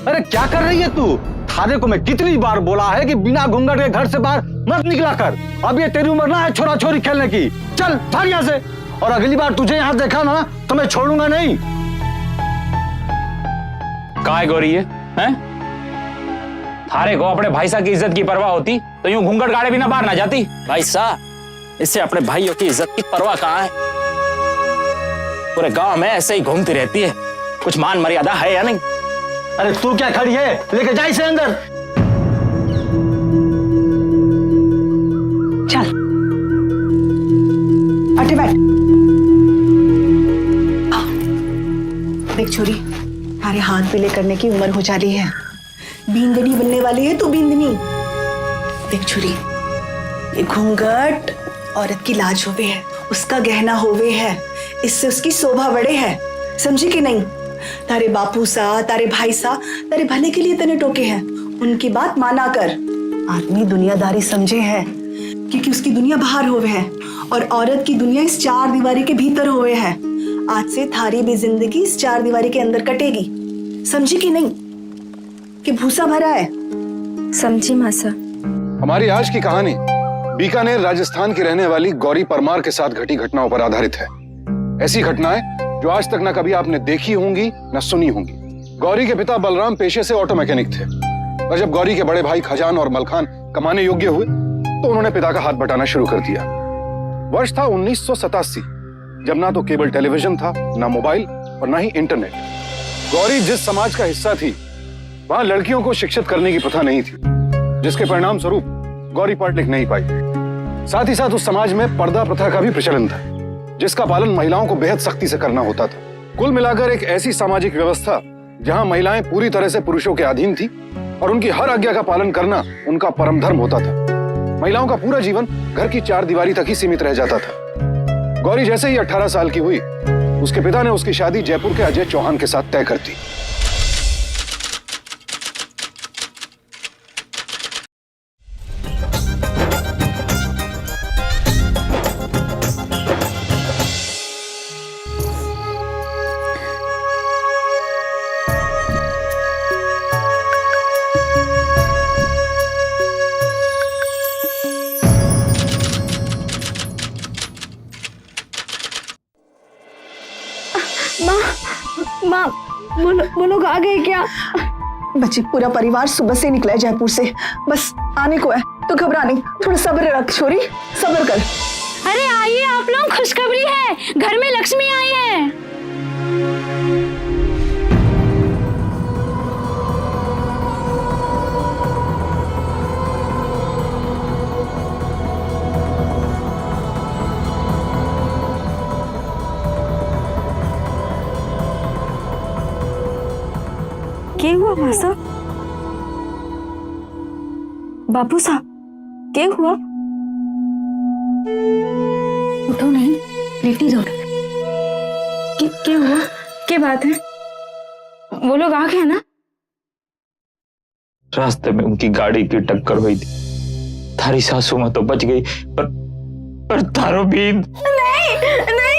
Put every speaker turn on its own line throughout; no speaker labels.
अरे क्या कर रही है तू? थाने को मैं कितनी बार बोला है कि बिना घूंघट के घर से बाहर मत निकला कर। अब ये तेरी उम्र ना है छोरा छोरी खेलने की। चल भाग यहाँ से, और अगली बार तुझे यहाँ देखा ना तो मैं छोड़ूंगा नहीं।
काय गौरी है? थारे को अपने भाई साहब की इज्जत की परवाह होती तो यूं घूंघट गाड़े बिना बाहर ना जाती।
भाई साहब, इससे अपने भाइयों की इज्जत की परवाह कहाँ है? पूरे गांव में ऐसे ही घूमती रहती है, कुछ मान मर्यादा है या नहीं?
अरे तू क्या खड़ी है, लेके जा इसे अंदर।
चल अटे बैठ। देख छोरी, हमारे हाथ पीले करने की उम्र हो जा रही है। बींदनी बनने वाली है तू, बींदनी। देख छोरी, ये घूंघट औरत की लाज होवे है, उसका गहना होवे है, इससे उसकी शोभा बढ़े है, समझी कि नहीं? तारे बापू सा, तारे भाई सा, तारे भले के लिए तने टोके हैं, उनकी बात माना कर। आदमी दुनियादारी समझे है क्योंकि उसकी दुनिया बाहर होवे है और औरत की दुनिया इस चार दीवारी के भीतर होवे है। आज से थारी भी जिंदगी इस चार दीवारी के अंदर कटेगी, समझी कि नहीं? कि भूसा भरा है?
समझी मासा।
हमारी आज की कहानी बीकानेर राजस्थान की रहने वाली गौरी परमार के साथ घटी घटनाओं पर आधारित है। ऐसी घटनाएं जो आज तक न कभी आपने देखी होंगी न सुनी होंगी। गौरी के पिता बलराम पेशे से ऑटो मैकेनिक थे और जब गौरी के बड़े भाई खजान और मलखान कमाने योग्य हुए तो उन्होंने पिता का हाथ बटाना शुरू कर दिया। वर्ष था 1987, जब ना तो केबल टेलीविजन था, ना मोबाइल और ना ही इंटरनेट। गौरी जिस समाज का हिस्सा थी वहां लड़कियों को शिक्षित करने की प्रथा नहीं थी, जिसके परिणाम स्वरूप गौरी पढ़ लिख नहीं पाई। साथ ही साथ उस समाज में पर्दा प्रथा का भी प्रचलन था, जिसका पालन महिलाओं को बेहद सख्ती से करना होता था। कुल मिलाकर एक ऐसी सामाजिक व्यवस्था जहां महिलाएं पूरी तरह से पुरुषों के अधीन थी और उनकी हर आज्ञा का पालन करना उनका परम धर्म होता था। महिलाओं का पूरा जीवन घर की चार दीवारी तक ही सीमित रह जाता था। गौरी जैसे ही 18 साल की हुई, उसके पिता ने उसकी शादी जयपुर के अजय चौहान के साथ तय कर दी।
माँ, वो लोग आ गए क्या?
बच्ची, पूरा परिवार सुबह से निकला है जयपुर से, बस आने को है, तो घबरा नहीं, थोड़ा सब्र रख छोरी, सब्र कर।
अरे आइए आप लोग, खुशखबरी है, घर में लक्ष्मी आई है। क्या हुआ मासा? बापू साहब, क्या हुआ? उठो नहीं, लेटी जाओ। क्या हुआ? क्या बात है? वो लोग आ गए ना?
रास्ते में उनकी गाड़ी की टक्कर हुई थी। थारी सासू में तो बच गई, पर थारो बीन
नहीं, नहीं।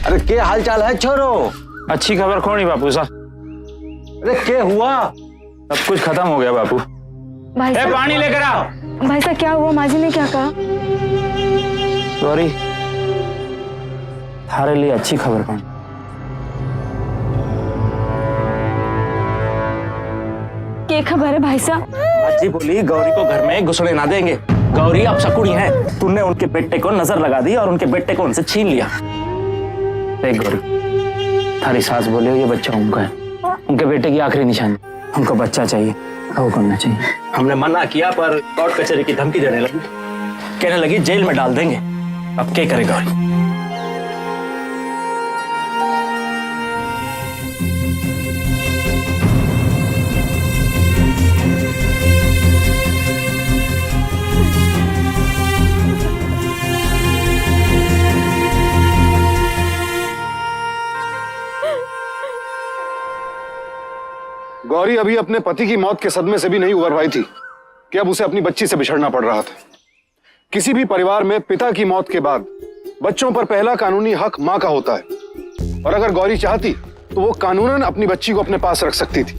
अरे क्या हाल चाल है छोरो?
अच्छी खबर कौन ही बापू साहब?
अरे क्या हुआ?
सब कुछ खत्म हो गया बापू।
भाई साहब,
पानी लेकर आओ।
भाई साहब क्या हुआ? माजी ने क्या कहा?
गौरी, थारे लिए अच्छी खबर कौन?
क्या खबर है भाई साहब?
अजी बोली गौरी को घर में घुसने ना देंगे। गौरी अब शकुनी है, तूने उनके बेटे को नजर लगा दी और उनके बेटे को उनसे छीन लिया।
देख गौरी, थारी सास बोले ये बच्चा उनका है, उनके बेटे की आखिरी निशानी, उनको बच्चा चाहिए, वो करना चाहिए।
हमने मना किया पर कोर्ट कचहरी की धमकी देने लगी, कहने लगी जेल में डाल देंगे। अब क्या करे गौरी?
गौरी अभी अपने पति की मौत के सदमे से भी नहीं उबर पाई थी कि अब उसे अपनी बच्ची से बिछड़ना पड़ रहा था। किसी भी परिवार में पिता की मौत के बाद बच्चों पर पहला कानूनी हक मां का होता है, और अगर गौरी चाहती तो वो कानूनन अपनी बच्ची को अपने पास रख सकती थी,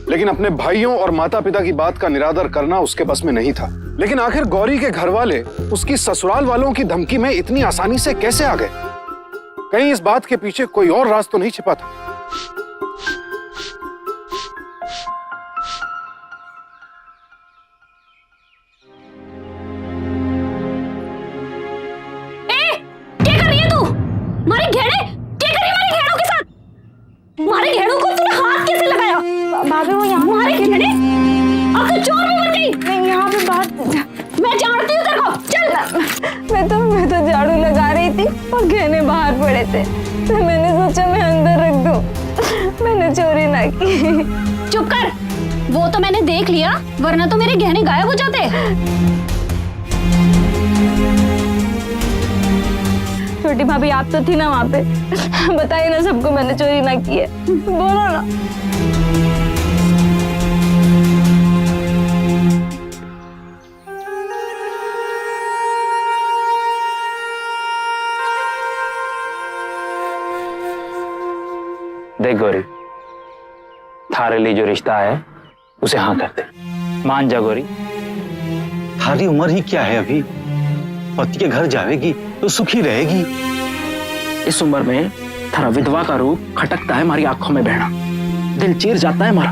लेकिन अपने भाइयों और माता पिता की बात का निरादर करना उसके बस में नहीं था। लेकिन आखिर गौरी के घर वाले उसकी ससुराल वालों की धमकी में इतनी आसानी से कैसे आ गए? कहीं इस बात के पीछे कोई और राज तो नहीं छिपा था?
क्या कर रही है तू? मारे घेड़े क्या कर रही है? मारे घेड़ों के साथ मारे घेड़ों को तूने हाथ कैसे लगाया? भाभी वो यहाँ मारे घेड़े अब तो चोर भी बन गई। नहीं यहाँ पे बात मैं जानती हूँ तेरे को। चल मैं तो झाड़ू लगा रही थी और गहने बाहर पड़े थे तो मैंने सोचा मैं अंदर रख दूं। मैंने चोरी ना की। चुप कर, वो तो मैंने देख लिया, वरना तो मेरे गहने गायब हो जाते। छोटी भाभी आप तो थी ना वहाँ पे, बताइए ना सबको मैंने चोरी ना की है, बोलो ना।
देख गौरी, थारे लिए जो रिश्ता है उसे हाँ कर दे। मान जा गौरी।
थारी उम्र ही क्या है अभी? पति के घर जाएगी तो सुखी रहेगी।
इस उम्र में थारा विधवा का रूप खटकता है हमारी आंखों में बहना, दिल चीर जाता है हमारा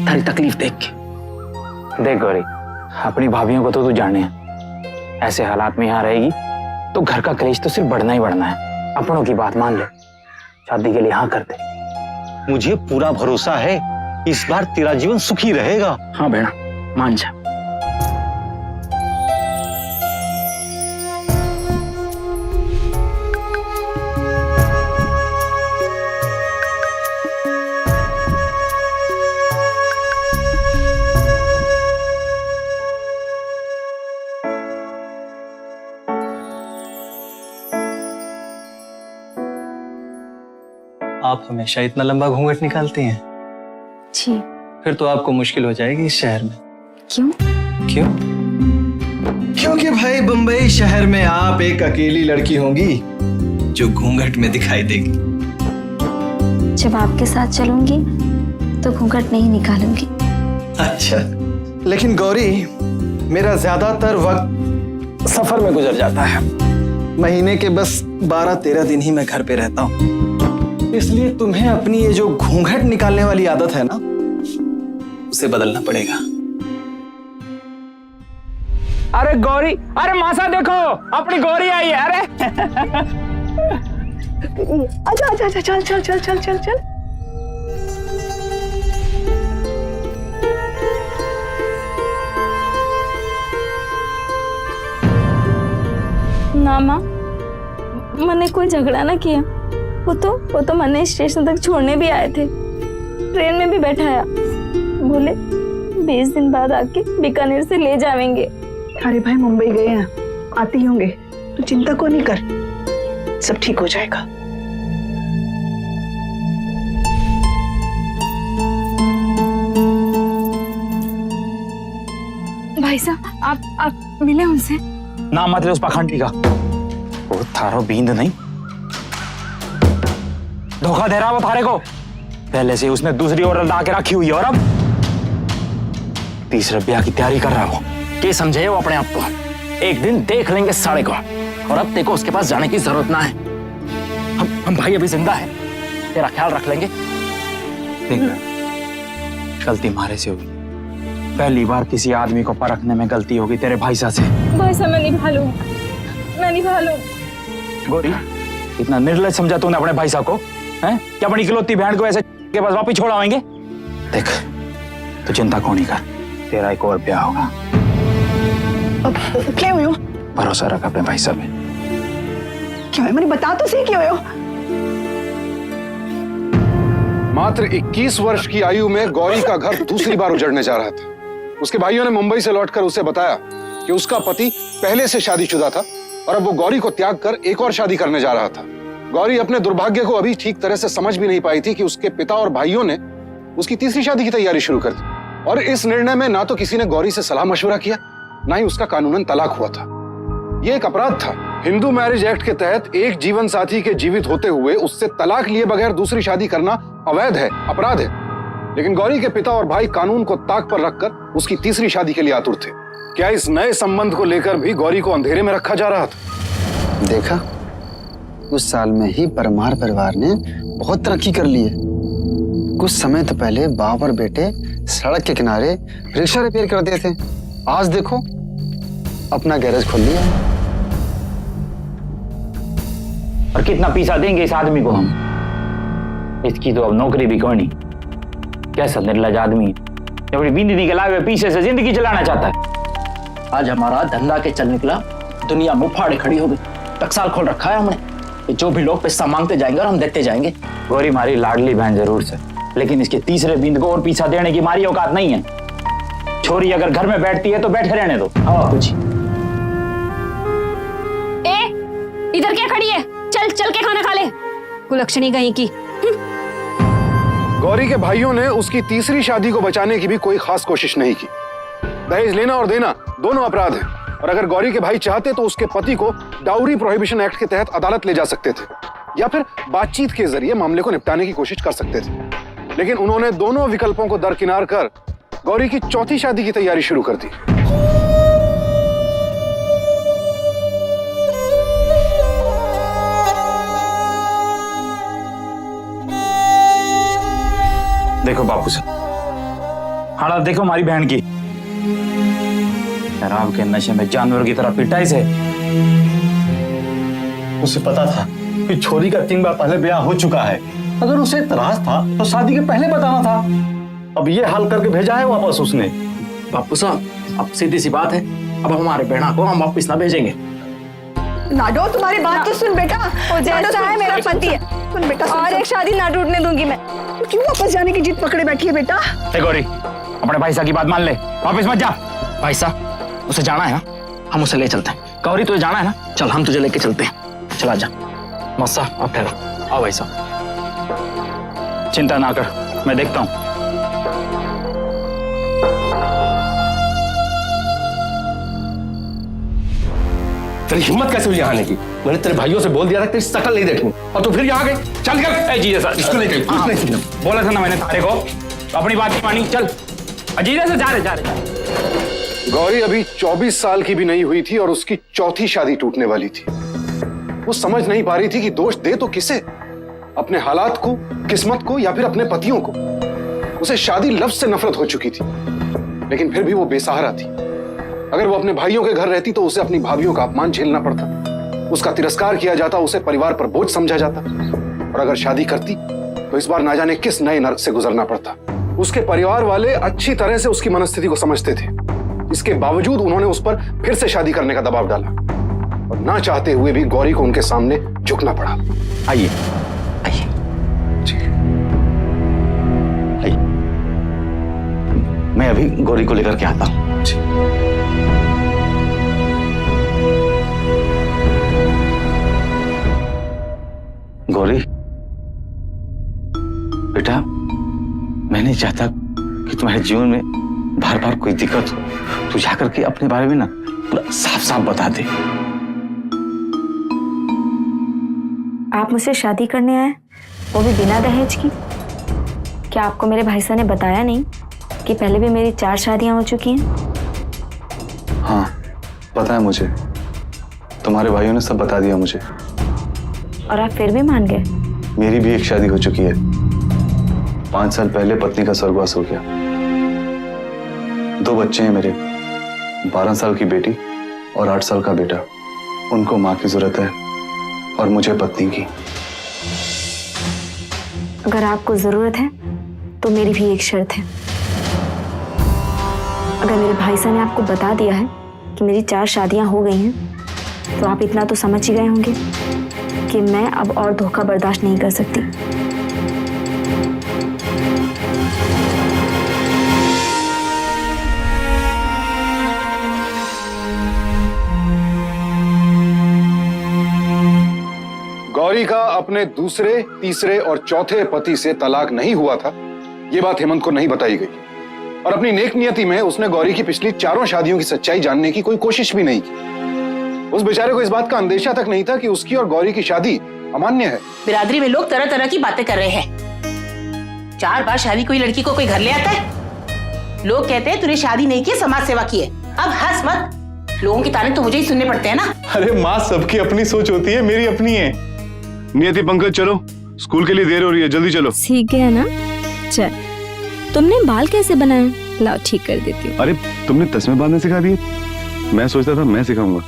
थारी तकलीफ देख के।
देख गौरी, अपनी भाभीियों को तो तू जाने है, ऐसे हालात में यहाँ रहेगी तो घर का कलेश तो सिर्फ बढ़ना ही बढ़ना है। अपनों की बात मान ले, शादी के लिए हाँ कर दे।
मुझे पूरा भरोसा है इस बार तेरा जीवन सुखी रहेगा।
हाँ बहना, मान जा।
आप हमेशा इतना लंबा घूंघट निकालती हैं?
जी।
फिर तो आपको मुश्किल हो जाएगी इस शहर में।
क्यों?
क्यों? क्योंकि भाई बंबई शहर में आप एक अकेली लड़की होंगी जो घूंघट में दिखाई देगी।
जब आपके साथ चलूंगी तो घूंघट नहीं निकालूंगी।
अच्छा, लेकिन गौरी, मेरा ज्यादातर वक्त सफर में गुजर जाता है। महीने के बस 12-13 दिन ही मैं घर पे रहता हूँ, इसलिए तुम्हें अपनी ये जो घूंघट निकालने वाली आदत है ना, उसे बदलना पड़ेगा।
अरे गौरी, अरे मासा देखो, अपनी गौरी आई है। अरे
अच्छा अच्छा अच्छा, चल चल चल चल चल चल।
ना माँ, मैंने कोई झगड़ा ना किया। वो तो मैंने स्टेशन तक छोड़ने भी आए थे, ट्रेन में भी बैठाया। बोले 20 दिन बाद आके बीकानेर से ले जाएंगे।
अरे भाई मुंबई गए हैं, आते ही होंगे, तू चिंता को नहीं कर, सब ठीक हो जाएगा।
भाई साहब, आप मिले उनसे?
नाम मत ले उस पाखंडी का, वो थारो बींद नहीं, धोखा दे रहा वो थारे को। पहले से उसने दूसरी औरत ला के रखी हुई है और अब तीसरे ब्याह की तैयारी कर रहा है वो। के समझे वो अपने आप को, एक दिन देख लेंगे साले को। और अब देखो उसके पास जाने की जरूरत ना है, हम भाई अभी जिंदा है, तेरा ख्याल रख लेंगे।
गलती मारे से होगी, पहली बार किसी आदमी को परखने में गलती होगी तेरे भाई साहब से।
भाई साहब मैं निभा लूंगी।
गौरी, इतना निर्लज समझा तूने अपने भाई साहब को, हैं? क्या अपनी इकलौती बहन को ऐसे के पास वापिस छोड़ आएंगे? देख, तू चिंता क्यों नहीं कर, तेरा एक और ब्याह होगा।
क्या हुआ?
भरोसा रख अपने भाई साहब में।
क्या है? मैंने बता तो सही, क्या हुआ?
मात्र 21 वर्ष की आयु में गौरी का घर दूसरी बार उजड़ने जा रहा था। उसके भाइयों ने मुंबई से लौटकर उसे बताया कि उसका पति पहले से शादीशुदा था और अब वो गौरी को त्याग कर एक और शादी करने जा रहा था। गौरी अपने दुर्भाग्य को अभी ठीक तरह से समझ भी नहीं पाई थी कि उसके पिता और भाइयों ने उसकी तीसरी शादी की तैयारी शुरू कर दी। और इस निर्णय में ना तो किसी ने गौरी से सलाह मशवरा किया, ना ही उसका कानूनन तलाक हुआ था। यह एक अपराध था। हिंदू मैरिज एक्ट के तहत एक जीवन साथी के जीवित होते हुए उससे तलाक लिए बगैर दूसरी शादी करना अवैध है, अपराध है। लेकिन गौरी के पिता और भाई कानून को ताक पर रखकर उसकी तीसरी शादी के लिए आतुर थे। क्या इस नए संबंध को लेकर भी गौरी को अंधेरे में रखा जा रहा था?
देखा, उस साल में ही परमार परिवार ने बहुत तरक्की कर ली है। कुछ समय तो पहले बाप और बेटे सड़क के किनारे रिक्शा रिपेयर करते थे, आज देखो अपना गैरेज खोल लिया।
और कितना पैसा देंगे इस आदमी को हम? इसकी तो अब नौकरी भी कोई नहीं। कैसा निर्लज आदमी है, अपनी बिंदी के लावे पीछे से जिंदगी चलाना चाहता है।
आज हमारा धंधा के चल निकला, दुनिया मुफाड़े खड़ी हो गई। टकसाल खोल रखा है हमने कि जो भी लोग पैसा मांगते जाएंगे और हम देते जाएंगे।
गौरी हमारी लाडली बहन जरूर से, लेकिन इसके तीसरे बिंद को और पीछा देने की हमारी औकात नहीं है। छोरी अगर घर में बैठती है तो बैठे रहने दो। हाँ कुछ
इधर क्या खड़ी है? चल चल के खाना खा ले, कुलक्षणी कहीं की।
गौरी के भाइयों ने उसकी तीसरी शादी को बचाने की भी कोई खास कोशिश नहीं की। दहेज लेना और देना दोनों अपराध हैं, और अगर गौरी के भाई चाहते तो उसके पति को डाउरी प्रोहिबिशन एक्ट के तहत अदालत ले जा सकते थे, या फिर बातचीत के जरिए मामले को निपटाने की कोशिश कर सकते थे। लेकिन उन्होंने दोनों विकल्पों को दरकिनार कर गौरी की चौथी शादी की तैयारी शुरू कर दी।
देखो बापू साहब, हालत देखो हमारी बहन की। शराब के नशे में जानवर की तरह पिटाई से।
उसे पता था कि छोरी का 3 बार पहले ब्याह हो चुका है। अगर उसे इतराज था तो शादी के पहले बताना था। अब ये हाल करके भेजा है वापस उसने।
बापू साहब, अब सीधी सी बात है, अब हमारे बेड़ा को हम वापस ना भेजेंगे।
नाडो, तुम्हारी बात तो सुन बेटा।
वो जैसा है मेरा पति है।
सुन बेटा, सुन,
और
सुन।
एक शादी ना टूटने दूंगी मैं।
तू क्यों वापस जाने की जिद पकड़े बैठी है बेटा?
ए गौरी, अपने भाई साहब की बात मान ले, वापस मत जा।
भाई साहब, उसे जाना है ना, हम उसे ले चलते हैं। गौरी तुझे जाना है ना, चल हम तुझे लेके चलते हैं। चला जा। मौसा आप ठहरो। आओ भाई साहब।
चिंता ना कर, मैं देखता हूं।
तेरी हिम्मत कैसे हुई यहाँ आने की? मैंने तेरे भाइयों से बोल दिया था तेरी शकल नहीं देखनी, और तू फिर यहाँ गई। चल कर
जीजा सर,
इसको नहीं कही, कुछ नहीं सीखना।
बोला था ना मैंने तारे को, तो अपनी बात नहीं मानी। चल अजीजा से जा रहे।
गौरी अभी 24 साल की भी नहीं हुई थी और उसकी चौथी शादी टूटने वाली थी। वो समझ नहीं पा रही थी कि दोष दे तो किसे, अपने हालात को, किस्मत को, या फिर अपने पतियों को। उसे शादी लफ्ज से नफरत हो चुकी थी, लेकिन फिर भी वो बेसहारा थी। अगर वो अपने भाइयों के घर रहती तो उसे अपनी भाभियों का अपमान झेलना पड़ता, उसका तिरस्कार किया जाता, उसे परिवार पर बोझ समझा जाता। और अगर शादी करती तो इस बार ना जाने किस नए नर्क से गुजरना पड़ता। उसके परिवार वाले अच्छी तरह से उसकी मनस्थिति को समझते थे, इसके बावजूद उन्होंने उस पर फिर से शादी करने का दबाव डाला, और ना चाहते हुए भी गौरी को उनके सामने झुकना पड़ा।
आइए
आइए।
आइए, मैं अभी गौरी को लेकर के आता हूं। गौरी बेटा, मैं नहीं चाहता कि तुम्हारे जीवन में बार बार कोई दिक्कत हो। तू जाकर के अपने बारे में ना पूरा साफ साफ बता दे।
आप मुझसे शादी करने आए, वो भी बिना दहेज की? क्या आपको मेरे भाई साहब ने बताया नहीं कि पहले भी मेरी 4 शादियां हो चुकी हैं?
हाँ, पता है मुझे, तुम्हारे भाइयों ने सब बता दिया मुझे।
और आप फिर भी मान गए?
मेरी भी एक शादी हो चुकी है। 5 साल पहले पत्नी का स्वर्गवास हो गया। 2 बच्चे हैं मेरे, 12 साल की बेटी और 8 साल का बेटा। उनको माँ की जरूरत है और मुझे पत्नी की।
अगर आपको जरूरत है तो मेरी भी एक शर्त है। अगर मेरे भाई साहब ने आपको बता दिया है कि मेरी 4 शादियां हो गई हैं, तो आप इतना तो समझ ही गए होंगे कि मैं अब और धोखा बर्दाश्त नहीं कर सकती।
गौरी का अपने दूसरे, तीसरे और चौथे पति से तलाक नहीं हुआ था, ये बात हेमंत को नहीं बताई गई और अपनी नेक नियति में उसने गौरी की पिछली 4 शादियों की सच्चाई जानने की कोई कोशिश भी नहीं की। उस बेचारे को इस बात का अंदेशा तक नहीं था कि उसकी और गौरी की शादी अमान्य है।
बिरादरी में लोग तरह तरह की बातें कर रहे हैं। 4 बार शादी कोई लड़की को कोई घर ले आता है? लोग कहते हैं तूने शादी नहीं की, समाज सेवा की है। अब हंस मत, लोगों के ताने तो मुझे ही सुनने पड़ते हैं ना।
अरे माँ, सबकी अपनी सोच होती है, मेरी अपनी है।
नियति, पंकज चलो, स्कूल के लिए देर हो रही है, जल्दी चलो।
सीख गया ना? चल, तुमने बाल कैसे बनाए? लाओ ठीक कर देती हूँ।
अरे तुमने तस्मे बांधने सिखा दिए? मैं सोचता था मैं सिखाऊंगा।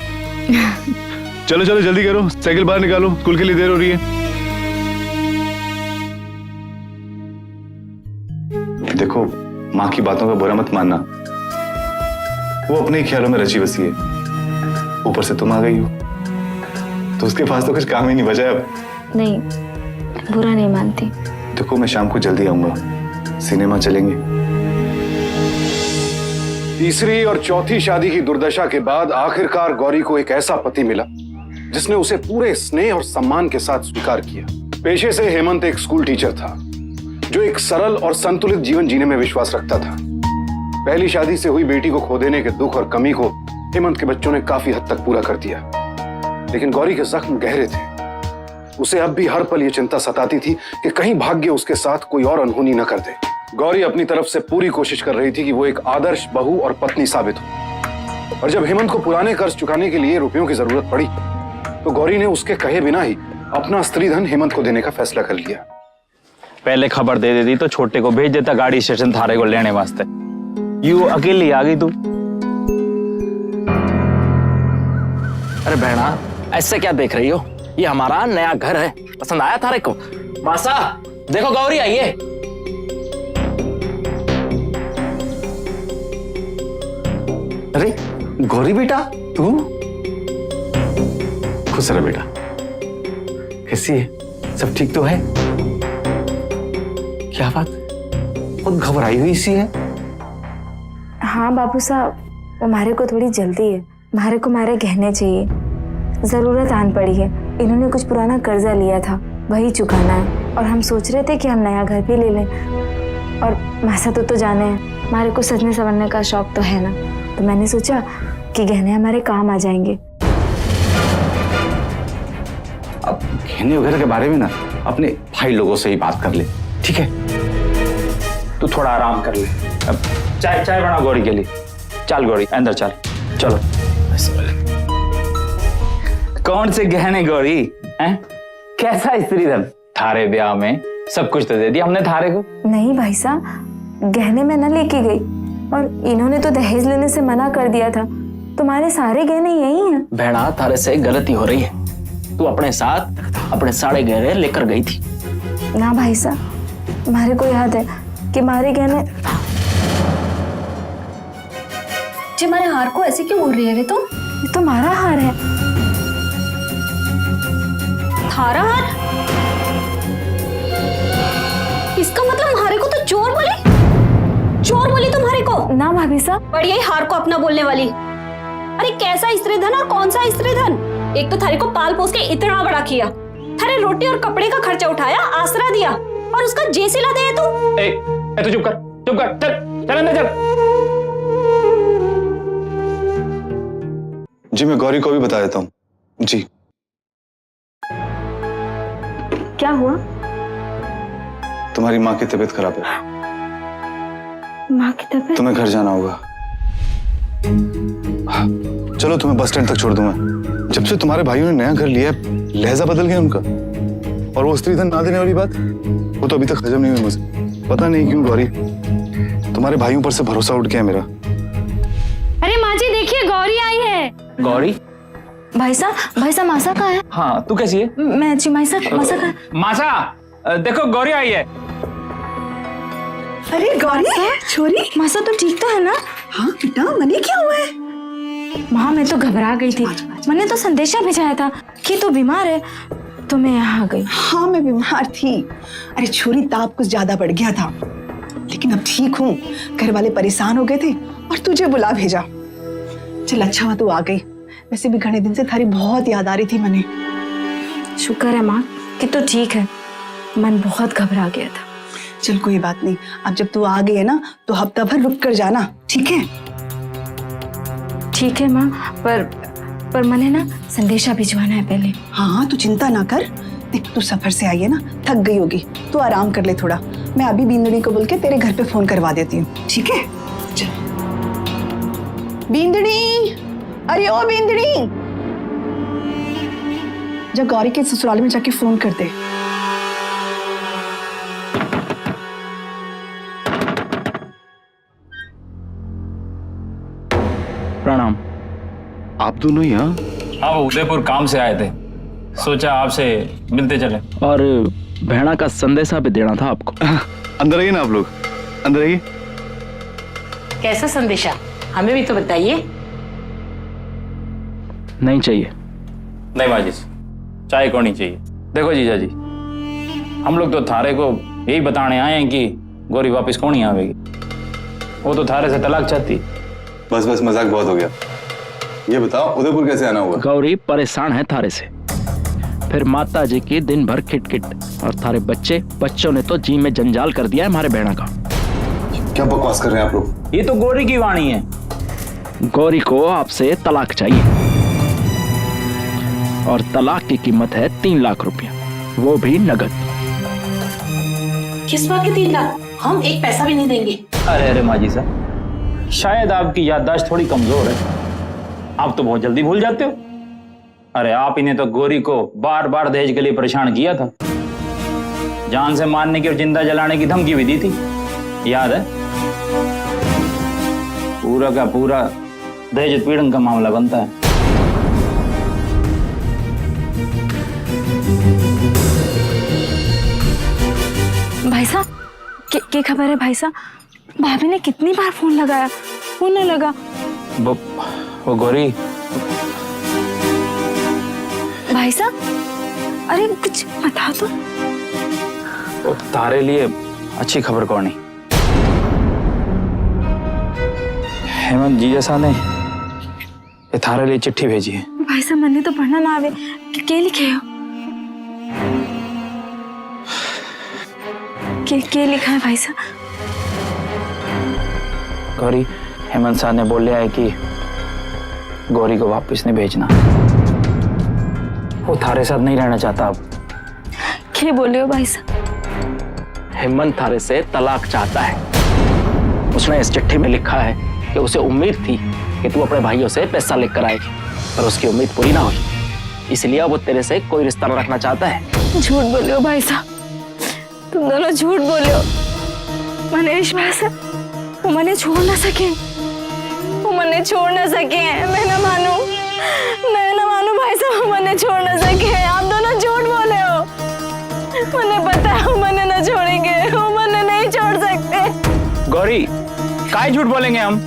चलो चलो जल्दी करो, साइकिल बाहर निकालो, स्कूल के लिए देर हो रही है। देखो, माँ की बातों का बुरा मत मानना, वो अपने ही ख्यालों में रची बसी है। ऊपर से तुम आ गई हो तो उसके पास तो कुछ काम ही नहीं बचा अब।
नहीं, बुरा नहीं मानती।
देखो, मैं शाम को जल्दी आऊंगा, सिनेमा चलेंगे।
तीसरी और चौथी शादी की दुर्दशा के बाद आखिरकार गौरी को एक ऐसा पति मिला जिसने उसे पूरे स्नेह और सम्मान के साथ स्वीकार किया। पेशे से हेमंत एक स्कूल टीचर था जो एक सरल और संतुलित जीवन जीने में विश्वास रखता था। पहली शादी से हुई बेटी को खो देने के दुख और कमी को हेमंत के बच्चों ने काफी हद तक पूरा कर दिया, लेकिन गौरी के जख्म गहरे थे। उसे अब भी हर पल ये चिंता सताती थी कि कहीं भाग्य उसके साथ कोई और अनहोनी न कर दे। गौरी अपनी तरफ से पूरी कोशिश कर रही थी कि वो एक आदर्श बहू और पत्नी साबित हो, और जब हेमंत को पुराने कर्ज चुकाने के लिए रुपयों की जरूरत पड़ी तो गौरी ने उसके कहे बिना ही अपना स्त्रीधन हेमंत को देने का फैसला कर लिया।
पहले खबर दे देती तो छोटे को भेज देता गाड़ी स्टेशन थारे को लेने वास्ते। यू अकेली आ गई तू।
अरे बहना, ऐसे क्या देख रही हो? ये हमारा नया घर है, पसंद आया थारे को? मासा, देखो गौरी आई है।
अरे गौरी बेटा, तू? खुश रह बेटा। कैसी है? सब ठीक तो है? क्या बात, बहुत घबराई हुई सी है।
हाँ बाबू साहब, हमारे को थोड़ी जल्दी है। हमारे को हमारे गहने चाहिए, जरूरत आन पड़ी है। इन्होंने कुछ पुराना कर्जा लिया था, वही चुकाना है। और हम सोच रहे थे कि हम नया घर भी ले लें। और मासा तो जाने हैं, हमारे को सजने संवरने का शौक तो है ना, तो मैंने सोचा कि गहने हमारे काम आ जाएंगे।
अब गहने वगैरह के बारे में ना अपने भाई लोगों से ही बात कर ले, ठीक है?
तू थोड़ा आराम कर ले। अब चाय चाय बना गौरी के लिए। चल गौरी, अंदर चल। चलो। कौन से गहने गौरी? हैं? कैसा स्त्रीधन? थारे ब्याह में सब कुछ तो दे दिया हमने थारे को।
नहीं भाई साहब, गहने में न लेके गई, और इन्होंने तो दहेज लेने से मना कर दिया था। तुम्हारे सारे गहने यही हैं।
बहना, थारे से गलती हो रही है। तू अपने साथ अपने सारे गहने लेकर गई थी
ना भाई साहब, हमारे को याद है कि हमारे गहने।
जी, हमारे हार को ऐसे क्यों बोल रही है रे तुम?
ये तो हमारा हार है।
थारा हार? इसका मतलब हमारे को तो चोर बोली? चोर बोली तुम्हारे को?
ना भाभी साहब,
बढ़िया ही हार को अपना बोलने वाली। अरे कैसा स्त्रीधन और कौन सा स्त्रीधन? एक तो थारे को पाल पोस के इतना बड़ा किया, थारे रोटी और कपड़े का खर्चा उठाया, आसरा दिया, और उसका जे सिला दे तू।
ए, तू चुप कर, चुप कर, चल चल अंदर चल।
जी मैं गौरी को भी बता देता हूँ। जी
क्या हुआ?
तुम्हारी माँ की तबीयत खराब है,
माँ की तबीयत?
तुम्हें घर जाना होगा। चलो तुम्हें बस स्टैंड तक छोड़ दूंगा। जब से तुम्हारे भाइयों ने नया घर लिया, लहजा बदल गया उनका। और वो स्त्रीधन ना देने वाली बात, वो तो अभी तक हजम नहीं हुई मुझे। पता नहीं क्यों गौरी, तुम्हारे भाइयों पर से भरोसा उठ गया मेरा।
अरे माँ जी देखिए, गौरी आई है।
गौरी?
भाई साहब मासा कहाँ है?
हाँ, तू कैसी है?
मैं अच्छी। मासा कहाँ है?
मासा, देखो गौरी आई है।
अरे गौरी, छोरी,
मासा तो ठीक तो है ना?
हाँ बेटा, मने क्या हुआ है?
माँ, मैं तो घबरा गई थी। मैंने तो संदेशा भेजाया था कि तू बीमार है, तो मैं यहाँ आ गई।
हाँ मैं बीमार थी। अरे छोरी, ताप कुछ ज्यादा बढ़ गया था, लेकिन अब ठीक हूँ। घर वाले परेशान हो गए थे और तुझे बुला भेजा। चल अच्छा हुआ तू आ गई। वैसे भी घने दिन से थारी बहुत याद आ रही थी मने।
शुक्र है माँ कि तू ठीक है, मन बहुत घबरा गया था।
चल कोई बात नहीं, अब जब तू आ गई है ना तो हफ्ता भर रुक कर जाना, ठीक है?
ठीक है माँ, पर मैंने ना संदेशा भिजवाना है पहले।
हाँ तू चिंता ना कर, देख तू सफर से आई है ना, थक गई होगी, तू आराम कर ले थोड़ा। मैं अभी बींदनी को बोल के तेरे घर पे फोन करवा देती हूँ, ठीक है? चल बींदनी, अरे ओ बींदनी, जब गौरी के ससुराल में जाके फोन कर दे।
प्रणाम।
आप दोनों ही? हाँ,
हाँ, वो उदयपुर काम से आए थे, सोचा आपसे मिलते चले।
और भेड़ा का संदेशा भी देना था आपको।
अंदर आइए ना आप लोग, अंदर आइए।
कैसा संदेशा, हमें भी तो बताइए।
नहीं चाहिए।
नहीं बाजी, चाय को नहीं चाहिए। देखो जीजा जी, हम लोग तो थारे को यही बताने आए हैं कि गौरी वापस कौन ही आवेगी। वो तो थारे से तलाक चाहती।
बस बस, मजाक बहुत हो गया। ये बताओ उदयपुर कैसे आना हुआ?
गौरी परेशान है थारे से, फिर माता जी की दिन भर खिटखिट, और थारे बच्चों ने तो जी में जंजाल कर दिया है हमारे बेड़ा का।
क्या बकवास कर रहे हैं आप लोग?
ये तो गौरी की वाणी है।
गौरी को आपसे तलाक चाहिए, और तलाक की कीमत है 3 लाख रुपया, वो भी नगद।
किस बात के 3 लाख? हम एक पैसा भी नहीं देंगे।
अरे माजी साहब, शायद आपकी याददाश्त थोड़ी कमजोर है, आप तो बहुत जल्दी भूल जाते हो। अरे आप इन्हें तो गौरी को बार बार दहेज के लिए परेशान किया था, जान से मारने की और जिंदा जलाने की धमकी भी दी थी, याद है? पूरा का पूरा दहेज उत्पीड़न का मामला बनता है।
भाई साहब, क्या खबर है भाई साहब? भाभी ने कितनी बार फोन लगाया, फोन न लगा।
वो गौरी।
भाई साहब, अरे कुछ बता तो।
वो तारे लिए अच्छी खबर कौन नहीं। हेमंत जी जैसा ने ये थारे लिए चिट्ठी भेजी है।
भाई साहब, मैंने तो पढ़ना ना आवे, क्या लिखे हो? क्या लिखा है भाई साहब?
गौरी, हेमंत साहब ने बोला है कि गौरी को वापस नहीं भेजना, वो थारे साथ नहीं रहना चाहता अब।
क्या बोले हो भाई साहब?
हेमंत थारे से तलाक चाहता है। उसने इस चिट्ठी में लिखा है कि उसे उम्मीद थी कि तू अपने भाइयों से पैसा लेकर आएगी, पर उसकी उम्मीद पूरी ना हुई, इसलिए वो तेरे से कोई रिश्ता न रखना चाहता है।
झूठ बोले हो भाई साहब, तुम दोनों झूठ बोले हो। मैंने विश्वास है वो मैंने छोड़ ना सके, वो मैंने छोड़ ना सके। मैं ना मानू भाई साहब, वो मैंने छोड़ ना सके। आप दोनों झूठ बोले हो, मैंने पता है वो मैंने ना छोड़ेंगे, वो मैंने नहीं छोड़ सकते।
गौरी, काय झूठ बोलेंगे हम?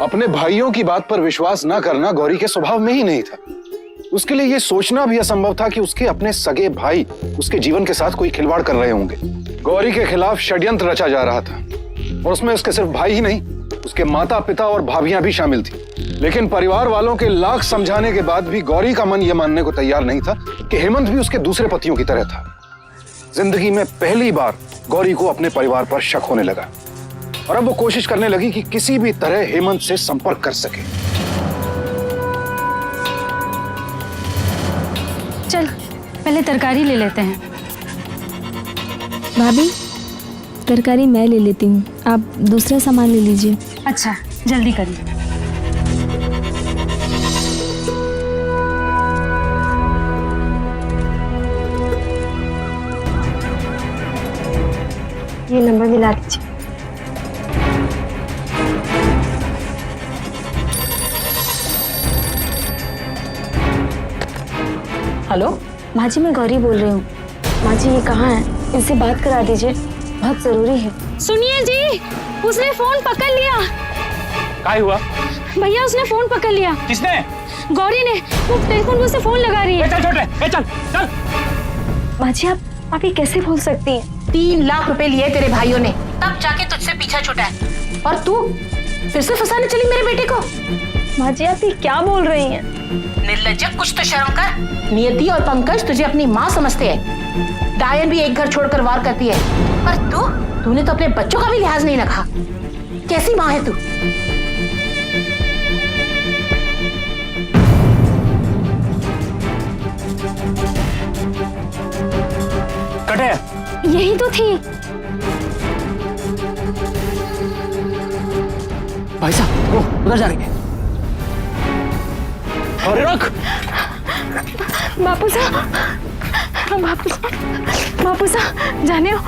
अपने भाइयों की बात पर विश्वास न करना गौरी के स्वभाव में ही नहीं था। उसके लिए यह सोचना भी असंभव था कि उसके अपने सगे भाई उसके जीवन के साथ कोई खिलवाड़ कर रहे होंगे। गौरी के खिलाफ षड्यंत्र रचा जा रहा था, और उसमें उसके सिर्फ भाई ही नहीं, उसके माता पिता और भाभियां भी शामिल थी। लेकिन परिवार वालों के लाख समझाने के बाद भी गौरी का मन यह मानने को तैयार नहीं था कि हेमंत भी उसके दूसरे पतियों की तरह था। जिंदगी में पहली बार गौरी को अपने परिवार पर शक होने लगा, और अब वो कोशिश करने लगी कि किसी भी तरह हेमंत से संपर्क कर सके।
चल पहले तरकारी ले लेते हैं।
भाभी, तरकारी मैं ले लेती हूँ, आप दूसरा सामान ले लीजिए।
अच्छा, जल्दी करिए।
ये नंबर मिला दीजिए।
हेलो
माँ जी, मैं गौरी बोल रही हूँ। माँ जी, ये कहाँ है? इनसे बात करा दीजिए, बहुत जरूरी है।
सुनिए जी, उसने फोन पकड़ लिया।
क्या हुआ?
भैया उसने फोन पकड़ लिया।
किसने?
गौरी ने। वो टेलीफोन पे उसे फोन लगा रही है।
चल छोटे, चल चल।
माँ जी, आप ये कैसे भूल सकती हैं?
3 लाख रुपए लिए तेरे भाइयों ने, तब जाके तुझसे पीछा छूटा है। और तू फिर से फंसाने चली मेरे बेटे को।
माँ जी, आप ये क्या बोल रही हैं?
निर्लज्ज, कुछ तो शर्म कर। नियति और पंकज तुझे अपनी माँ समझते हैं। डायन भी एक घर छोड़कर वार करती है, पर तूने तो अपने बच्चों का भी लिहाज नहीं रखा। कैसी माँ है तू?
कटे
यही तो थी।
भाई साहब, वो उधर जा रही है।
अरे रुक।
बापू साहब, बापू साहब, जाने हो,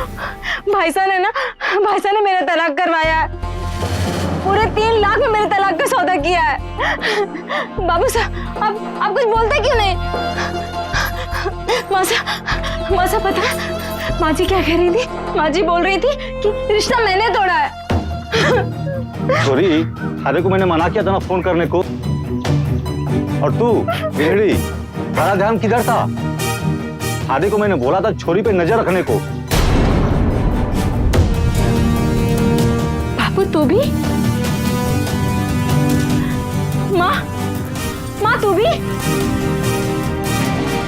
भाई साहब ने मेरा तलाक करवाया है। पूरे 3 लाख में मेरे तलाक का सौदा किया है। बाबू साहब, आप कुछ बोलते क्यों नहीं? माँ साहब, पता है माँ जी क्या कह रही थी? माँ जी बोल रही थी कि रिश्ता मैंने तोड़ा है।
छोरी, थारे को मैंने मना किया था ना फोन करने को। और तू बिगड़ी, सारा ध्यान किधर था? थारे को मैंने बोला था छोरी पे नजर रखने को।
बापू, तू भी? माँ तू भी?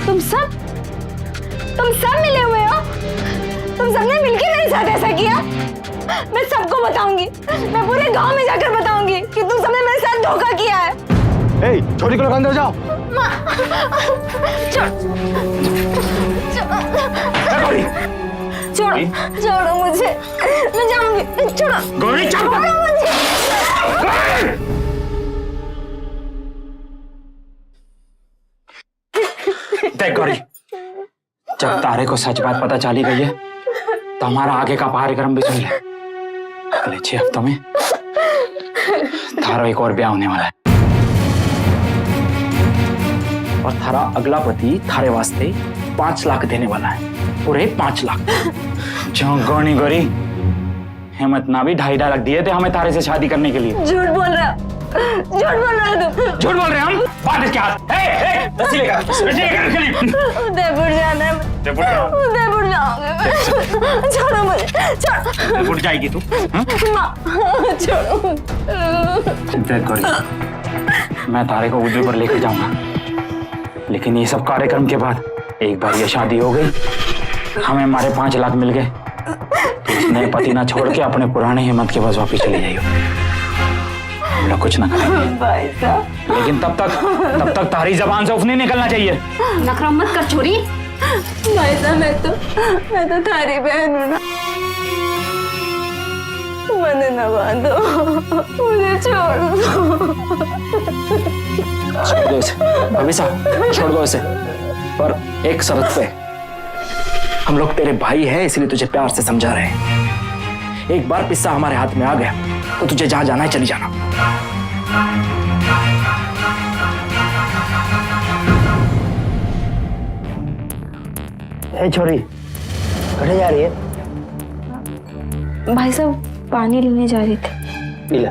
तुम सब मिले हुए हो? तुम सबने मिलकर मेरे साथ ऐसा किया? मैं सबको बताऊंगी, मैं पूरे गांव में जाकर बताऊंगी कि तुम सबने मेरे साथ धोखा किया है।
ए, छोरी को लोग अंदर जाओ।
माँ, छोड़ो मुझे, मैं जाऊंगी। छोड़ो
गौरी,
छोड़ो मुझे।
देख गौरी, जब तारे को सच बात पता चली गई है तो हमारा आगे का कार्यक्रम भी सुन ले। अगले 6 हफ्तों में थारा एक और ब्याह होने वाला है।
और थारा अगला पति थारे वास्ते 5 लाख देने वाला है, पूरे 5 लाख।
जो गौनी गौरी, हिम्मत ना भी 2.5 लाख दिए थे हमें तारे से शादी करने के लिए।
झूठ बोल रहा है तुम।
झूठ बोल रहे हैं हम? बात इसके हाथ। रस्सी लेकर
उदयपुर जाना है। उदयपुर जाऊंगी। छोड़ो मुझे, छोड़ो।
उदयपुर जाएगी तू?
माँ, छोड़ो।
देख गौरी, मैं तारे को उदयपुर लेकर जाऊंगा, लेकिन ये सब कार्यक्रम के बाद एक बार ये शादी हो गई, हमें हमारे 5 लाख मिल गए, तो इस नए पति ना छोड़ के अपने पुराने हिम्मत के पास वापिस चले जाइयो। हम लोग कुछ ना करेंगे
भाई साहब,
लेकिन तब तक तारी जबान से उफ नहीं निकलना चाहिए।
नखरा मत कर छोरी।
भाई साहब, मैं तो थारी बहन हूँ ना। मुझे न बांधो, मुझे छोड़ दो।
छोड़ दो इसे भाभी साहब, छोड़ दो इसे, पर एक शर्त पे। हम लोग तेरे भाई हैं, इसलिए तुझे प्यार से समझा रहे हैं। एक बार पिस्सा हमारे हाथ में आ गया तो तुझे जहां जाना है चली जाना।
ए छोरी, कहाँ जा रही है?
भाई साहब, पानी लेने जा रही थी।
पी ले।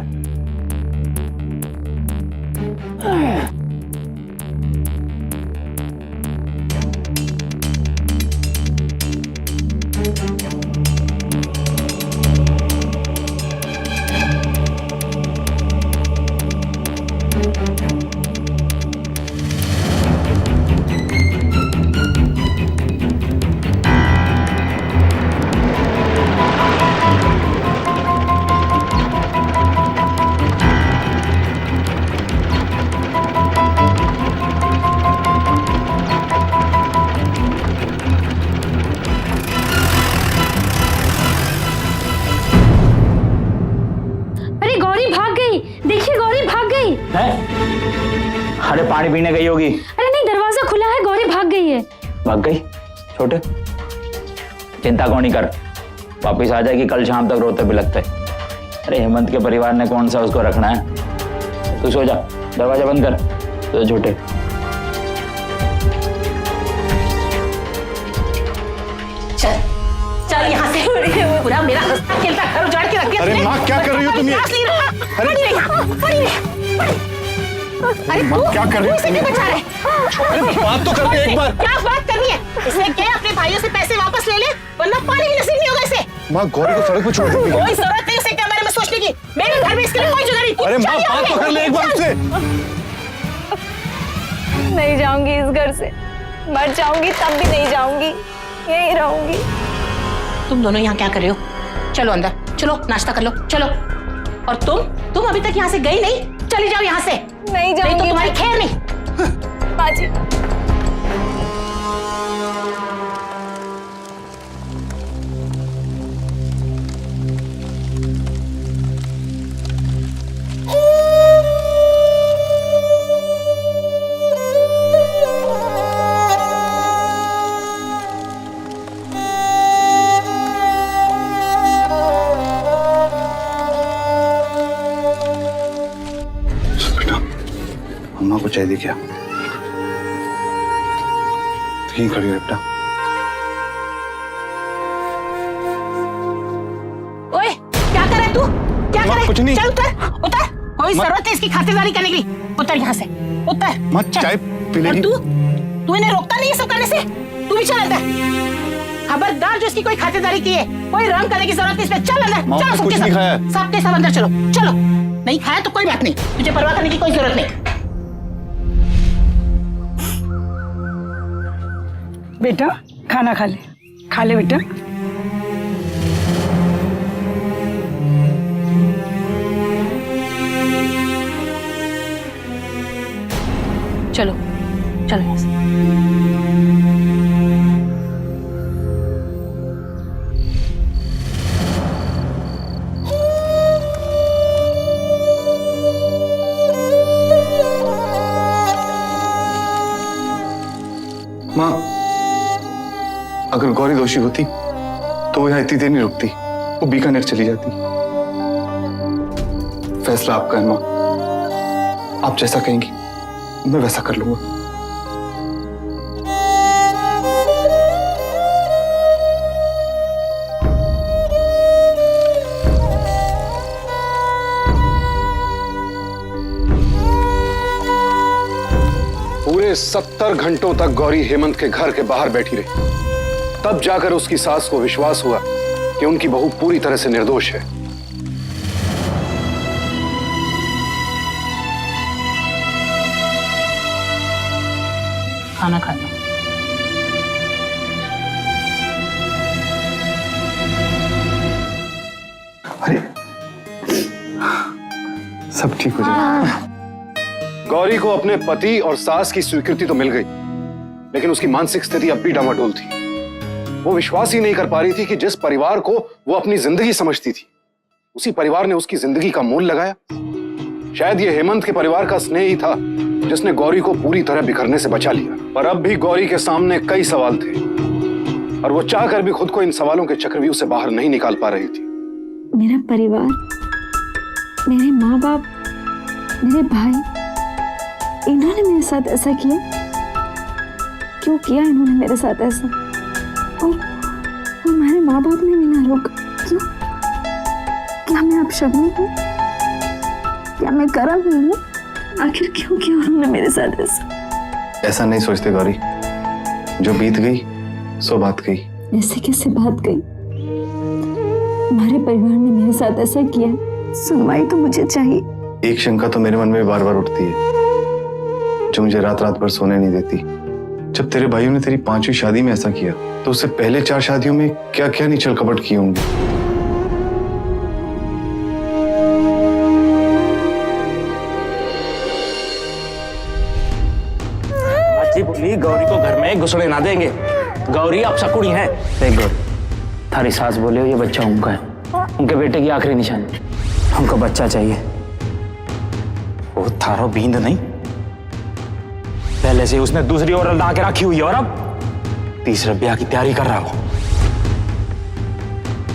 अरे पानी पीने गई होगी।
अरे नहीं, दरवाजा खुला है, गौरी भाग गई है।
भाग गई? छोटे, चिंता कौन नहीं कर, वापिस आ जाएगी कल शाम तक रोते बिलखते। अरे हेमंत के परिवार ने कौन सा उसको रखना है। तू सो जा, दरवाजा बंद कर। तो छोटे
चल चल यहाँ से। पूरा मेरा हंसता खेलता घर उजाड़ के रख दिया।
अरे माँ, क्या कर रही हो तुम ये?
अरे
माँ, क्या कर रही हो
इसे क्यों बचा रहे?
अरे बात तो कर ले एक बार।
क्या बात करनी है? इसने क्या अपने भाइयों से पैसे वापस ले ले, वरना पानी भी नसीब नहीं होगा इसे।
माँ, गौरी को सड़क पे छोड़ देती है।
कोई जरूरत नहीं उसे क्या बारे में सोचने की। मेरे घर में इसके लिए कोई जगह नहीं।
अरे माँ, बात तो कर ले एक बार उससे।
नहीं जाऊंगी इस घर से, मर जाऊंगी तब भी नहीं जाऊंगी, यहीं रहूंगी।
तुम दोनों यहाँ क्या कर रहे हो? चलो अंदर, चलो नाश्ता कर लो, चलो। और तुम अभी तक यहाँ से गई नहीं? चली जाओ यहाँ से।
नहीं जाऊंगी।
नहीं तो तुम्हारी खैर नहीं।
बाजी
अम्मा को चाहिए क्या? यहीं खड़ी हो बेटा।
ओए क्या कर रहा है तू? क्या कर रहा है?
कुछ नहीं।
चल उतर उतर। कोई जरूरत है इसकी खातिरदारी करने की? उतर यहाँ से, उतर।
माँ,
चल।
चाय पी
और
लेगी।
तू इन्हें रोकता नहीं है सब करने से? तू भी चल अंदर। खबरदार जो इसकी कोई खातिरदारी की है, कोई रंग करने की जरूरत नहीं इसमें। चल अंदर,
माँ,
चलो
कुछ
सबके
नहीं
सब।
खाया।
सबके सब अंदर चलो, चलो। नहीं खाया तो कोई बात नहीं, तुझे परवाह करने की कोई जरूरत नहीं।
बेटा खाना खा ले बेटा।
चलो चलो यहाँ से।
माँ, अगर गौरी दोषी होती तो वो यहाँ इतनी देर नहीं रुकती, वो बीकानेर चली जाती। फैसला आपका है माँ, आप जैसा कहेंगी मैं वैसा कर लूंगा।
पूरे 70 घंटों तक गौरी हेमंत के घर के बाहर बैठी रही। तब जाकर उसकी सास को विश्वास हुआ कि उनकी बहू पूरी तरह से निर्दोष है।
खाना खाना।
अरे सब ठीक हो जाएगा।
गौरी को अपने पति और सास की स्वीकृति तो मिल गई, लेकिन उसकी मानसिक स्थिति अब भी डामाडोल थी। वो विश्वास ही नहीं कर पा रही थी कि जिस परिवार को वो अपनी जिंदगी समझती थी, उसी परिवार ने उसकी जिंदगी का मूल लगाया। शायद ये हेमंत के परिवार का स्नेह ही था जिसने गौरी को पूरी तरह बिखरने से बचा लिया। पर अब भी गौरी के सामने कई सवाल थे और वो चाहकर भी खुद को इन सवालों के चक्रव्यूह से बाहर नहीं निकाल पा रही थी।
मेरा परिवार, मेरे माँ बाप, मेरे भाई, इन्होंने मेरे साथ ऐसा किया। क्यों किया इन्होंने मेरे साथ ऐसा? और हमारे माँ बाप ने भी ना रोका। क्यों? क्या मैं अब शबनम हूँ? क्या मैं करम हूँ? आखिर क्यों किया उन्होंने मेरे साथ ऐसा?
ऐसा नहीं सोचते गौरी, जो बीत गई सो बात गई।
ऐसे कैसे बात गई? हमारे परिवार ने मेरे साथ ऐसा किया, सुनवाई तो मुझे चाहिए।
एक शंका तो मेरे मन में बार बार उठती है, जो मुझे रात रात भर सोने नहीं देती। जब तेरे भाइयों ने तेरी 5वीं शादी में ऐसा किया, तो उससे पहले 4 शादियों में क्या क्या नहीं छल कपट किए होंगे।
जी बोली गौरी को घर में घुसने ना देंगे। गौरी अब शकुनी है।
देख गौरी, थारी सास बोले हो ये बच्चा उनका है, उनके बेटे की आखिरी निशानी। हमको बच्चा चाहिए।
वो थारो बींद नहीं, पहले से उसने दूसरी औरत ला के रखी हुई है और अब तीसरे ब्याह की तैयारी कर रहा हो।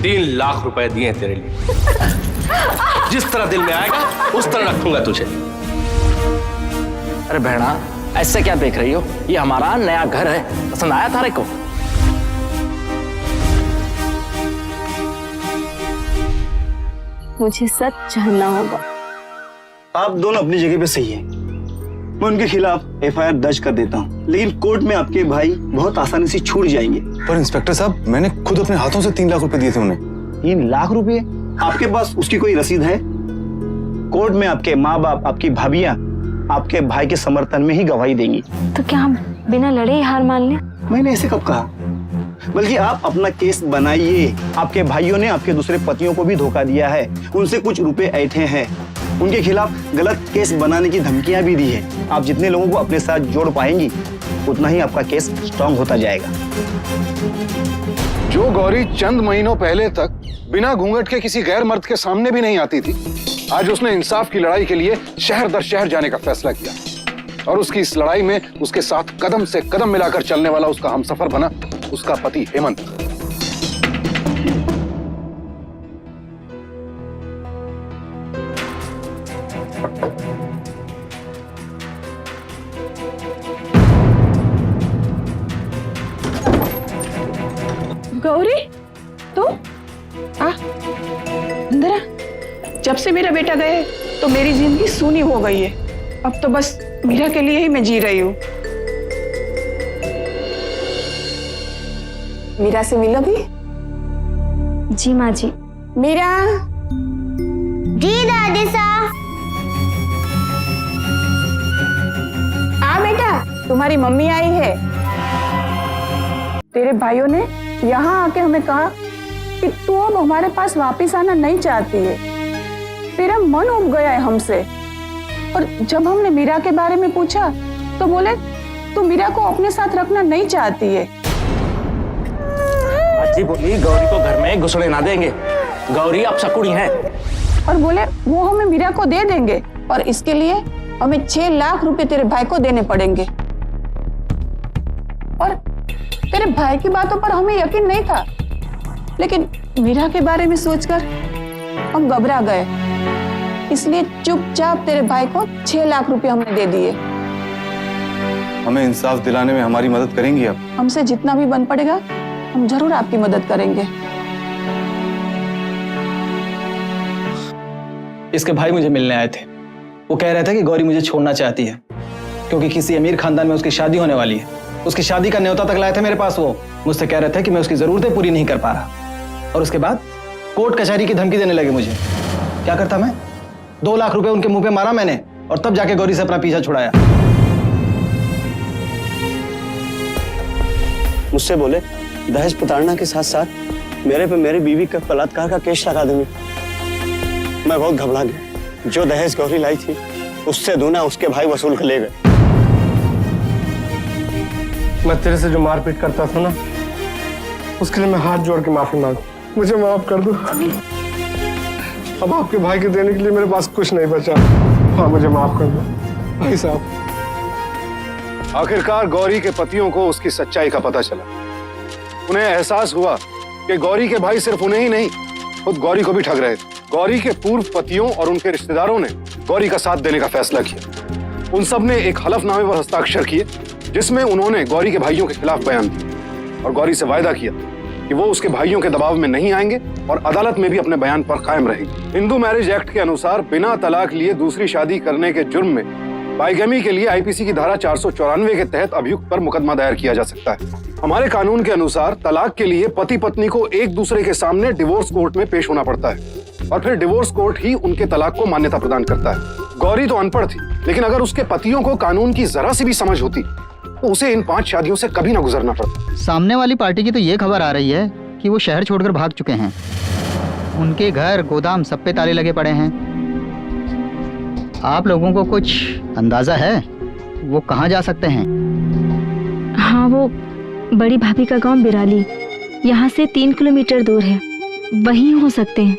3 लाख रुपए दिए हैं तेरे लिए। जिस तरह दिल में आएगा उस तरह रखूंगा तुझे।
अरे बहना, ऐसे क्या देख रही हो? ये हमारा नया घर है, पसंद आया तारे को?
मुझे सच जानना होगा।
आप दोनों अपनी जगह पे सही है। मैं उनके खिलाफ एफआईआर दर्ज कर देता हूँ, लेकिन कोर्ट में आपके भाई बहुत आसानी से छूट जाएंगे।
पर इंस्पेक्टर साहब, मैंने खुद अपने हाथों से 3 लाख रुपए दिए थे उन्हें।
3 लाख रुपए? आपके पास उसकी कोई रसीद है? कोर्ट में आपके माँ बाप, आपकी भाभियां आपके भाई के समर्थन में ही गवाही देंगी।
तो क्या हम बिना लड़े ही हार मान लें?
मैंने ऐसे कब कहा? बल्कि आप अपना केस बनाइए। आपके भाइयों ने आपके दूसरे पतियों को भी धोखा दिया है, उनसे कुछ रुपए ऐंठे हैं, उनके खिलाफ गलत केस बनाने की धमकियां भी दी है। आप जितने लोगों को अपने साथ जोड़ पाएंगी उतना ही आपका केस स्ट्रांग होता जाएगा।
जो गौरी चंद महीनों पहले तक बिना घूंघट के किसी गैर मर्द के सामने भी नहीं आती थी, आज उसने इंसाफ की लड़ाई के लिए शहर दर शहर जाने का फैसला किया और उसकी इस लड़ाई में उसके साथ कदम से कदम मिलाकर चलने वाला उसका हमसफर बना उसका पति हेमंत।
गौरी, तू अंदर आ। जब से मेरा बेटा गए तो मेरी जिंदगी सूनी हो गई है। अब तो बस मीरा के लिए ही मैं जी रही हूँ। मीरा से मिलो भी।
जी माँ जी।
मीरा।
जी दादी साहब।
आ बेटा, तुम्हारी मम्मी आई है। तेरे भाइयों ने यहाँ आके हमें कहा कि तू अब हमारे पास वापस आना नहीं चाहती है, तेरा मन उब गया है हमसे। और जब हमने मीरा के बारे में पूछा तो बोले तू मीरा को अपने साथ रखना नहीं चाहती है।
जी बोली गौरी को घर में घुसने ना देंगे, गौरी अब शकुनी है।
और बोले वो हमें मीरा को दे देंगे और इसके लिए हमें 6 लाख रुपए तेरे भाई को देने पड़ेंगे। और तेरे भाई की बातों पर हमें यकीन नहीं था, लेकिन मीरा के बारे में सोचकर हम घबरा गए, इसलिए चुपचाप तेरे भाई को 6 लाख रुपए हमने दे दिए।
हमें इंसाफ दिलाने में हमारी मदद करेंगी आप?
हमसे जितना भी बन पड़ेगा हम जरूर आपकी मदद करेंगे।
इसके भाई मुझे मिलने आए थे। वो कह रहे थे कि गौरी मुझे छोड़ना चाहती है क्योंकि किसी अमीर खानदान में उसकी शादी होने वाली है। उसकी शादी का न्योता तक लाए थे मेरे पास। वो मुझसे कह रहे थे कि मैं उसकी जरूरतें पूरी नहीं कर पा रहा, और उसके बाद कोर्ट कचहरी की धमकी देने लगे मुझे। क्या करता मैं? 2 लाख रुपए उनके मुंह पे मारा मैंने, और तब जाके गौरी से अपना पीछा छुड़ाया। मुझसे बोले दहेज प्रताड़ना के साथ साथ मेरे पे मेरी बीवी का बलात्कार का केस लगा देंगे। मैं बहुत घबरा गया। जो दहेज गौरी लाई थी उससे दूना उसके भाई वसूल कर ले गए।
मैं तेरे से जो मारपीट करता था ना, उसके लिए मैं हाथ जोड़ के माफी मांगू। मुझे माफ कर दो। अब आपके भाई के देने के लिए मेरे पास कुछ नहीं बचा। हाँ, मुझे माफ कर दो भाई साहब।
आखिरकार गौरी के पतियों को उसकी सच्चाई का पता चला। उन्हें एहसास हुआ कि गौरी के भाई सिर्फ उन्हें ही नहीं, खुद गौरी को भी ठग रहे थे। गौरी के पूर्व पतियों और उनके रिश्तेदारों ने गौरी का साथ देने का फैसला किया। उन सब ने एक हलफनामे पर हस्ताक्षर किए जिसमें उन्होंने गौरी के भाइयों के खिलाफ बयान दिया और गौरी से वायदा किया कि वो उसके भाइयों के दबाव में नहीं आएंगे और अदालत में भी अपने बयान पर कायम रहेंगे। हिंदू मैरिज एक्ट के अनुसार बिना तलाक लिए दूसरी शादी करने के जुर्म में बाइगमी के लिए आईपीसी की धारा 494 के तहत अभियुक्त पर मुकदमा दायर किया जा सकता है। हमारे कानून के अनुसार तलाक के लिए पति पत्नी को एक दूसरे के सामने डिवोर्स कोर्ट में पेश होना पड़ता है और फिर डिवोर्स कोर्ट ही उनके तलाक को मान्यता प्रदान करता है। गौरी तो अनपढ़ थी, लेकिन अगर उसके पतियों को कानून की जरा सी भी समझ होती तो उसे इन 5 शादियों से कभी ना गुजरना पड़ता।
सामने वाली पार्टी की तो ये खबर आ रही है कि वो शहर छोड़कर भाग चुके हैं। उनके घर गोदाम सब पे ताले लगे पड़े हैं। आप लोगों को कुछ अंदाजा है वो कहाँ जा सकते हैं?
हाँ, वो बड़ी भाभी का गांव बिराली यहाँ से 3 किलोमीटर दूर है, वहीं हो सकते हैं।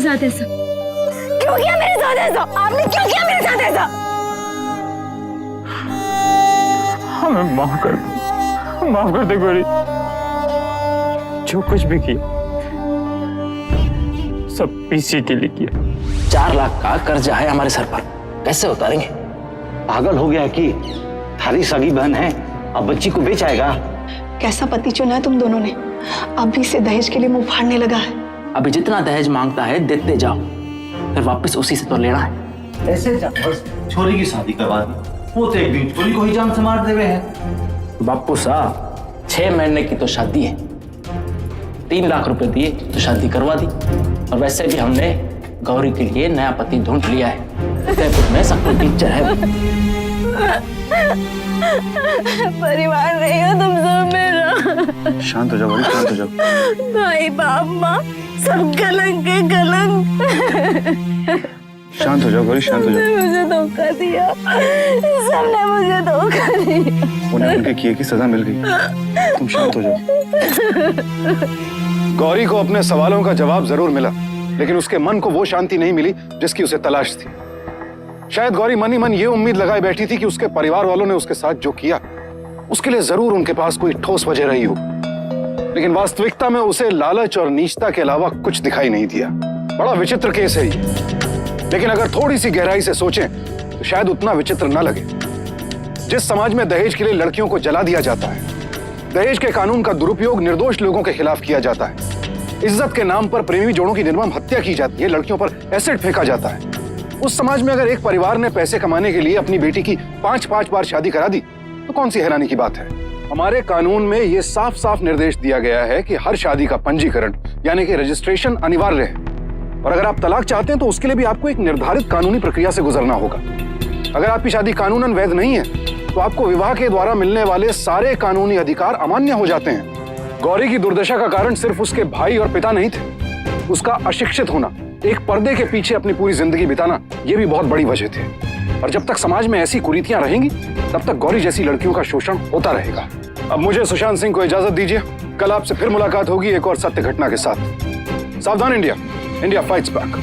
साथ ऐसा? क्यों किया मेरे साथ ऐसा? आपने क्यों किया मेरे साथ ऐसा?
हमें माफ कर दे गौरी। जो कुछ भी किया सब पीसी के लिए किया।
4 लाख का कर्जा है हमारे सर पर, कैसे उतारेंगे?
पागल हो गया कि थारी सगी बहन है, अब बच्ची को बेच आएगा।
कैसा पति चुना है तुम दोनों ने? अभी से दहेज के लिए मुंह फाड़ने लगा है।
अभी जितना दहेज मांगता है देते जाओ, फिर वापस उसी से तो लेना है।
ऐसे बस छोरी की शादी करवा दी, वो तो एक दिन छोरी को ही जान से मार देवे है।
बापू साहब 6 महीने की तो शादी है, 3 लाख रुपए दिए तो शादी करवा दी। और वैसे भी हमने गौरी के लिए नया पति ढूंढ लिया है, उदयपुर में सब टीचर है।
परिवार नहीं हो तुम सब मेरा।
शांत हो जाओ गौरी, शांत हो जाओ।
भाई बाप माँ सब कलंक के कलंक।
शांत हो जाओ गौरी, शांत हो जाओ।
मुझे धोखा दिया, सबने मुझे धोखा दिया।
उन्हें उनके किए की सजा मिल गई, तुम शांत हो जाओ।
गौरी को अपने सवालों का जवाब जरूर मिला, लेकिन उसके मन को वो शांति नहीं मिली जिसकी उसे तलाश थी। शायद गौरी मन ही मन ये उम्मीद लगाए बैठी थी कि उसके परिवार वालों ने उसके साथ जो किया उसके लिए जरूर उनके पास कोई ठोस वजह रही हो, लेकिन वास्तविकता में उसे लालच और नीचता के अलावा कुछ दिखाई नहीं दिया। बड़ा विचित्र केस है ये, लेकिन अगर थोड़ी सी गहराई से सोचें तो शायद उतना विचित्र न लगे। जिस समाज में दहेज के लिए लड़कियों को जला दिया जाता है, दहेज के कानून का दुरुपयोग निर्दोष लोगों के खिलाफ किया जाता है, इज्जत के नाम पर प्रेमी जोड़ों की निर्मम हत्या की जाती है, लड़कियों पर एसिड फेंका जाता है, उस समाज में अगर एक परिवार ने पैसे कमाने के लिए अपनी बेटी की 5-5 बार शादी करा दी तो कौन सी हैरानी की बात है। हमारे कानून में यह साफ साफ निर्देश दिया गया है कि हर शादी का पंजीकरण यानी कि रजिस्ट्रेशन अनिवार्य है, और अगर आप तलाक चाहते हैं तो उसके लिए भी आपको एक निर्धारित कानूनी प्रक्रिया से गुजरना होगा। अगर आपकी शादी कानूनन वैध नहीं है तो आपको विवाह के द्वारा मिलने वाले सारे कानूनी अधिकार अमान्य हो जाते हैं। गौरी की दुर्दशा का कारण सिर्फ उसके भाई और पिता नहीं थे, उसका अशिक्षित होना, एक पर्दे के पीछे अपनी पूरी जिंदगी बिताना, ये भी बहुत बड़ी वजह थे। और जब तक समाज में ऐसी कुरीतियां रहेंगी तब तक गौरी जैसी लड़कियों का शोषण होता रहेगा। अब मुझे सुशांत सिंह को इजाजत दीजिए, कल आपसे फिर मुलाकात होगी एक और सत्य घटना के साथ। सावधान इंडिया, इंडिया फाइट्स बैक।